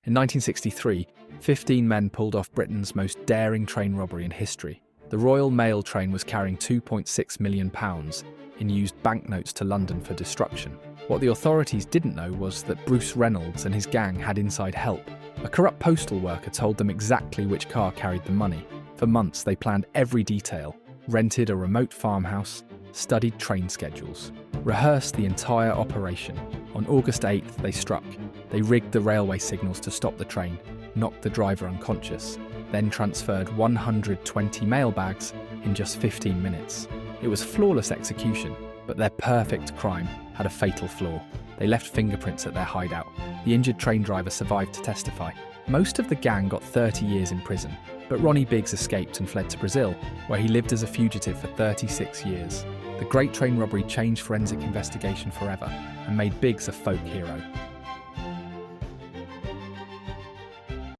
In 1963, 15 men pulled off Britain's most daring train robbery in history. The Royal Mail train was carrying £2.6 million in used banknotes to London for destruction. What the authorities didn't know was that Bruce Reynolds and his gang had inside help. A corrupt postal worker told them exactly which car carried the money. For months, they planned every detail, rented a remote farmhouse, studied train schedules, rehearsed the entire operation. On August 8th, they struck. They rigged the railway signals to stop the train, knocked the driver unconscious, then transferred 120 mailbags in just 15 minutes. It was flawless execution, but their perfect crime had a fatal flaw. They left fingerprints at their hideout. The injured train driver survived to testify. Most of the gang got 30 years in prison, but Ronnie Biggs escaped and fled to Brazil, where he lived as a fugitive for 36 years. The Great Train Robbery changed forensic investigation forever and made Biggs a folk hero.